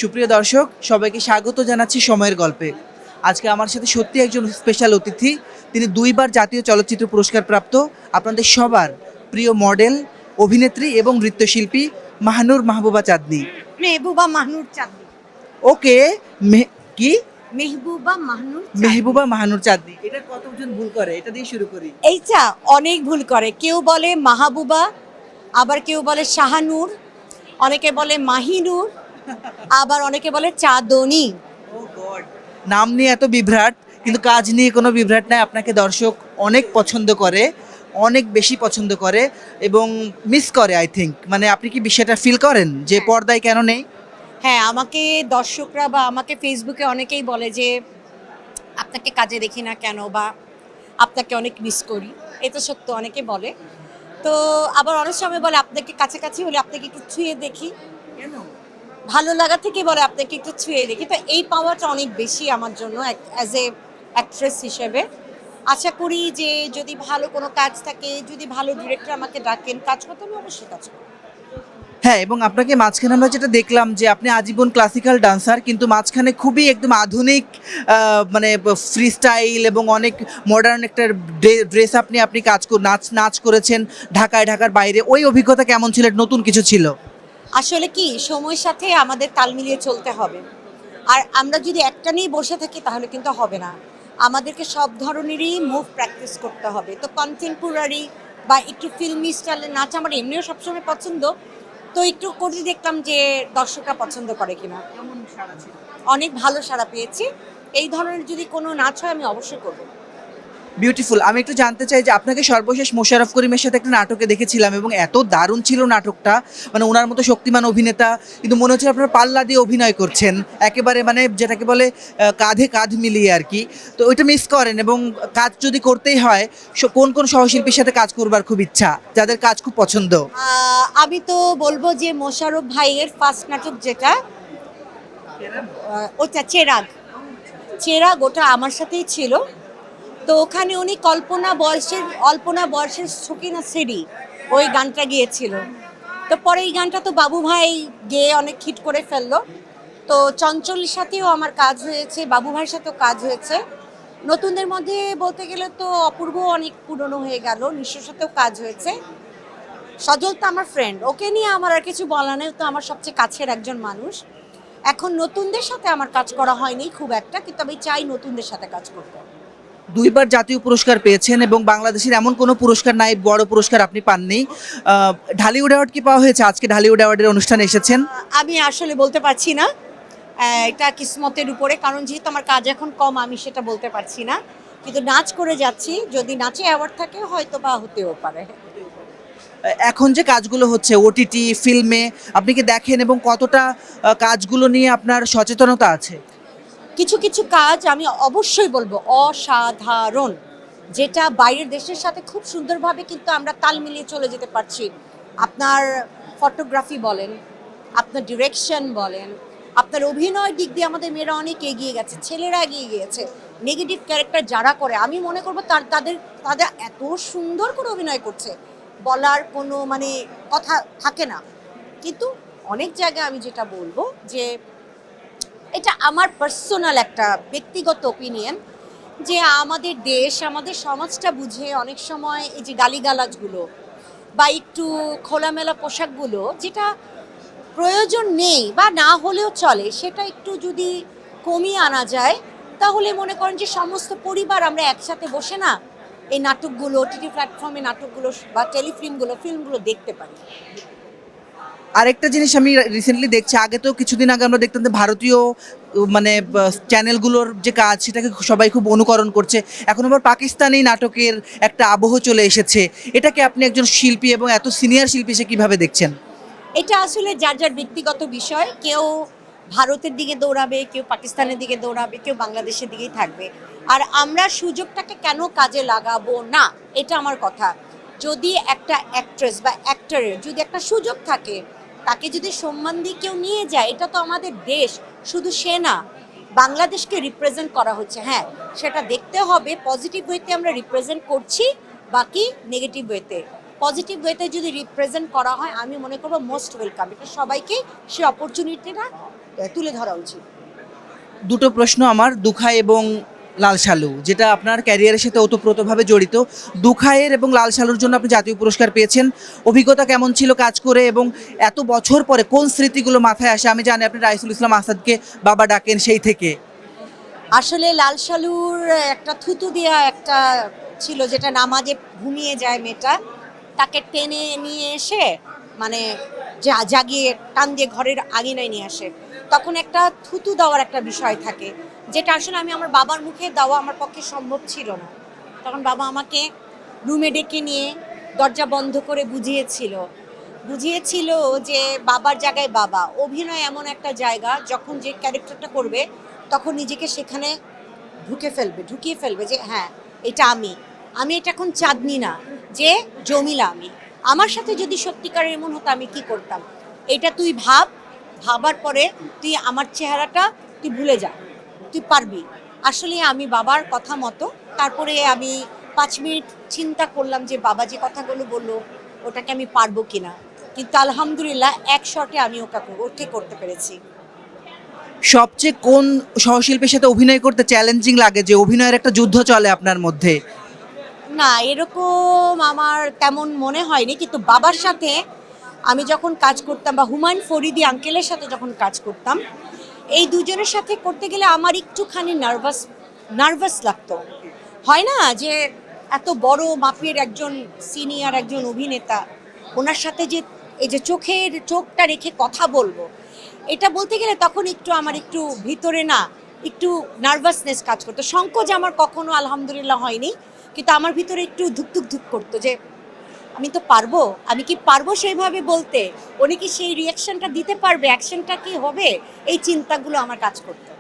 সুপ্রিয় দর্শক, সবাইকে স্বাগত জানাচ্ছি সময়ের গল্পে। আজকে আমার সাথে সত্যি একজন স্পেশাল অতিথি। তিনি দুইবার জাতীয় চলচ্চিত্র পুরস্কার প্রাপ্ত আপনাদের সবার প্রিয় মডেল, অভিনেত্রী এবং নৃত্যশিল্পী মাহনুর মাহবুবা চাঁদনী। মেহবুবা মাহনুর চাঁদনী। ওকে, কি মেহবুবা মাহনুর চাঁদনী। মেহবুবা মাহনুর চাঁদনী, এটা কতজন ভুল করে? এটা দিয়ে শুরু করি। এইটা অনেক ভুল করে, কেউ বলে মাহবুবা, আবার কেউ বলে শাহানূর, অনেকে বলে মাহিনুর, আবার অনেকে বলে চাঁদনী। ও গড, নাম নিয়ে এত বিভ্রাট কিন্তু কাজ নিয়ে কোনো বিভ্রাট নাই। আপনাকে দর্শক অনেক পছন্দ করে, অনেক বেশি পছন্দ করে এবং মিস করে আই থিঙ্ক। মানে আপনি কি বিষয়টা ফিল করেন যে পর্দায় কেন নেই? হ্যাঁ, আমাকে দর্শকরা বা আমাকে ফেসবুকে অনেকেই বলে যে আপনাকে কাজে দেখি না কেন, বা আপনাকে অনেক মিস করি। এটা সত্য, অনেকে বলে। তো আবার অনেক সময় বলে আপনাকে কাছাকাছি হলে আপনাকে একটু ছুঁয়ে দেখি, কেন? ভালো লাগা থেকে বলে আপনাকে একটু ছুঁয়ে দেখি। তো এই পাওয়াটা অনেক বেশি আমার জন্য অ্যাজ এ অ্যাক্ট্রেস হিসেবে। আশা করি যে যদি ভালো কোনো কাজ থাকে, যদি ভালো ডিরেক্টর আমাকে ডাকেন কাজ করতে, আমি অবশ্যই কাজ করব। হ্যাঁ, এবং আপনাকে মাঝখানে আমরা যেটা দেখলাম যে আপনি আজীবন ক্লাসিক্যাল ডান্সার, কিন্তু মাঝখানে খুবই একদম আধুনিক মানে ফ্রি স্টাইল এবং অনেক মডার্ন একটা ড্রেস আপনি নাচ করেছেন ঢাকার বাইরে। ওই অভিজ্ঞতা কেমন ছিল? নতুন কিছু ছিল? আসলে কি, সময়ের সাথে আমাদের তাল মিলিয়ে চলতে হবে। আর আমরা যদি একটা নিয়ে বসে থাকি তাহলে কিন্তু হবে না। আমাদেরকে সব ধরনেরই মুভ প্র্যাকটিস করতে হবে। তো কন্টেম্পোরারি বা একটু ফিল্মি স্টাইলের নাচ আমার এমনিও সবসময় পছন্দ। তো একটু করে দেখলাম যে দর্শকরা পছন্দ করে কিনা। অনেক ভালো সাড়া পেয়েছি। এই ধরনের যদি কোনো নাচ হয় আমি অবশ্যই করব। বিউটিফুল। আমি একটু জানতে চাই যে আপনাকে সর্বশেষ মোশাররফ করিমের সাথে একটা নাটকে দেখেছিলাম এবং এত দারুণ ছিল নাটকটা। মানে ওনার মতো শক্তিমান অভিনেতা, কিন্তু মনে হচ্ছে আপনারা পাল্লা দিয়ে অভিনয় করছেন একেবারে, মানে যেটাকে বলে কাঁধে কাঁধ মিলিয়ে আর কি। তো ওইটা মিস করেন, এবং কাজ যদি করতেই হয় কোন কোন সহশিল্পীর সাথে কাজ করবার খুব ইচ্ছা, যাদের কাজ খুব পছন্দ? আমি তো বলবো যে মোশাররফ ভাইয়ের ফার্স্ট নাটক যেটা, ওটা চেরাগ। চেরাগ ওটা আমার সাথেই ছিল। তো ওখানে উনি অল্পনা বয়সের সকিনা সেরি ওই গানটা গিয়েছিল। তো পরে এই গানটা তো বাবু ভাই গেয়ে অনেক হিট করে ফেললো। তো চঞ্চলের সাথেও আমার কাজ হয়েছে, বাবু ভাইয়ের সাথেও কাজ হয়েছে। নতুনদের মধ্যে বলতে গেলে তো অপূর্ব অনেক পুরনো হয়ে গেল, নিঃস্বর সাথেও কাজ হয়েছে। সজল তো আমার ফ্রেন্ড, ওকে নিয়ে আমার আর কিছু বলা নেই, তো আমার সবচেয়ে কাছের একজন মানুষ। এখন নতুনদের সাথে আমার কাজ করা হয়নি খুব একটা, কিন্তু আমি চাই নতুনদের সাথে কাজ করতে। দুইবার জাতীয় পুরস্কার পেয়েছেন এবং বাংলাদেশের এমন কোনো পুরস্কার নাই, বড় পুরস্কার আপনি পাননি। ঢালিউড অ্যাওয়ার্ড কি পাওয়া হয়েছে? আজকে ঢালিউড অ্যাওয়ার্ডের অনুষ্ঠানে এসেছেন। আমি আসলে বলতে পারছি না, এটা কিসমতের উপরে, কারণ যেহেতু আমার কাজ এখন কম আমি সেটা বলতে পারছি না। কিন্তু নাচ করে যাচ্ছি, যদি নাচে অ্যাওয়ার্ড থাকে হয়তো বা হতেও পারে। এখন যে কাজগুলো হচ্ছে ওটিটি ফিল্মে, আপনি কি দেখেন এবং কতটা কাজগুলো নিয়ে আপনার সচেতনতা আছে? কিছু কিছু কাজ আমি অবশ্যই বলবো অসাধারণ, যেটা বাইরের দেশের সাথে খুব সুন্দরভাবে কিন্তু আমরা তাল মিলিয়ে চলে যেতে পারছি। আপনার ফটোগ্রাফি বলেন, আপনার ডিরেকশন বলেন, আপনার অভিনয় দিক দিয়ে আমাদের মেয়েরা অনেক এগিয়ে গেছে, ছেলেরা এগিয়ে গিয়েছে। নেগেটিভ ক্যারেক্টার যারা করে আমি মনে করবো তাদের তাদের এত সুন্দর করে অভিনয় করছে, বলার কোনো মানে কথা থাকে না। কিন্তু অনেক জায়গায় আমি যেটা বলবো যে এটা আমার পার্সোনাল একটা ব্যক্তিগত ওপিনিয়ন, যে আমাদের দেশ আমাদের সমাজটা বুঝে অনেক সময় এই যে গালিগালাজগুলো বা একটু খোলামেলা পোশাকগুলো যেটা প্রয়োজন নেই বা না হলেও চলে, সেটা একটু যদি কমিয়ে আনা যায় তাহলে মনে করেন যে সমস্ত পরিবার আমরা একসাথে বসে না এই নাটকগুলো, টিভি প্ল্যাটফর্মে নাটকগুলো বা ফিল্মগুলো দেখতে পারি। আরেকটা জিনিস আমি রিসেন্টলি দেখছি, আগে তো কিছুদিন আগে আমরা দেখতাম যে ভারতীয় মানে চ্যানেলগুলোর যে কাজ সেটাকে সবাই খুব অনুকরণ করছে। এখন আবার পাকিস্তানি নাটকের একটা আবহ চলে এসেছে। এটাকে আপনি একজন শিল্পী এবং এত সিনিয়র শিল্পী হিসেবে কিভাবে দেখছেন? এটা আসলে যার যার ব্যক্তিগত বিষয়, কেউ ভারতের দিকে দৌড়াবে, কেউ পাকিস্তানের দিকে দৌড়াবে, কেউ বাংলাদেশের দিকেই থাকবে। আর আমরা সুযোগটাকে কেন কাজে লাগাবো না, এটা আমার কথা। যদি একটা অ্যাক্ট্রেস বা অ্যাক্টরের যদি একটা সুযোগ থাকে, তাকে যদি সম্মান দিয়ে কেউ নিয়ে যায়, এটা তো আমাদের দেশ, শুধু সে না, বাংলাদেশকে রিপ্রেজেন্ট করা হচ্ছে। হ্যাঁ, সেটা দেখতে হবে পজিটিভ ওয়েতে আমরা রিপ্রেজেন্ট করছি, বাকি নেগেটিভ ওয়েতে। পজিটিভ ওয়েতে যদি রিপ্রেজেন্ট করা হয় আমি মনে করবো মোস্ট ওয়েলকাম, এটা সবাইকে সে অপরচুনিটিটা তুলে ধরা উচিত। দুটো প্রশ্ন আমার, দুখাই এবং লাল সালু, যেটা আপনার ক্যারিয়ারের সাথে ওতপ্রোতভাবে জড়িত। দুখাইয়ের এবং লাল সালুর জন্য আপনি জাতীয় পুরস্কার পেয়েছেন, অভিজ্ঞতা কেমন ছিল কাজ করে, এবং এত বছর পরে কোন স্মৃতিগুলো মাথায় আসে? আমি জানি আপনি রাইসুল ইসলাম আসাদকে বাবা ডাকেন সেই থেকে। আসলে লাল সালুর একটা থুতু দেওয়া একটা ছিল, যেটা নামাজে ঘুমিয়ে যায় মেয়েটা, তাকে টেনে নিয়ে এসে মানে জাগিয়ে টান দিয়ে ঘরের আঙিনায় নিয়ে আসে, তখন একটা থুতু দেওয়ার একটা বিষয় থাকে, যেটা আসলে আমি আমার বাবার মুখে দেওয়া আমার পক্ষে সম্ভব ছিল না। তখন বাবা আমাকে রুমে ডেকে নিয়ে দরজা বন্ধ করে বুঝিয়েছিল যে বাবার জায়গায় বাবা। অভিনয় এমন একটা জায়গা, যখন যে ক্যারেক্টারটা করবে তখন নিজেকে সেখানে ঢুকিয়ে ফেলবে যে হ্যাঁ এটা আমি এটা এখন চাঁদনি না, যে জমিলা। আমার সাথে যদি সত্যিকারের এমন হতো আমি কি করতাম, এটা তুই ভাবার পরে তুই আমার চেহারাটা তুই ভুলে যা, তুই পারবি। আসলে আমি বাবার কথা মতো তারপরে আমি 5 মিনিট চিন্তা করলাম যে বাবা যে কথাগুলো বললো ওটাকে আমি পারবো কিনা, কিন্তু আলহামদুলিল্লাহ এক শটে আমি ওকে করতে পেরেছি। সবচেয়ে কোন সহশিল্পীর সাথে অভিনয় করতে চ্যালেঞ্জিং লাগে, যে অভিনয়ের একটা যুদ্ধ চলে আপনার মধ্যে? না, এরকম আমার তেমন মনে হয়নি, কিন্তু বাবার সাথে আমি যখন কাজ করতাম বা হুমায়ুন ফরিদি আঙ্কেলের সাথে যখন কাজ করতাম, এই দুজনের সাথে করতে গেলে আমার একটুখানি নার্ভাস লাগতো। হয় না যে এত বড় মাপের একজন সিনিয়র একজন অভিনেতা, ওনার সাথে যে এই যে চোখটা রেখে কথা বলবো, এটা বলতে গেলে তখন আমার একটু ভিতরে না একটু নার্ভাসনেস কাজ করতো। সংকোচ আমার কখনো আলহামদুলিল্লাহ হয়নি, কিন্তু আমার ভিতরে একটু ধুক করতো যে আমি কি পারবো সেইভাবে বলতে, উনি কি সেই রিয়াকশনটা দিতে পারবে, অ্যাকশনটা কি হবে, এই চিন্তাগুলো আমার কাজ করতো।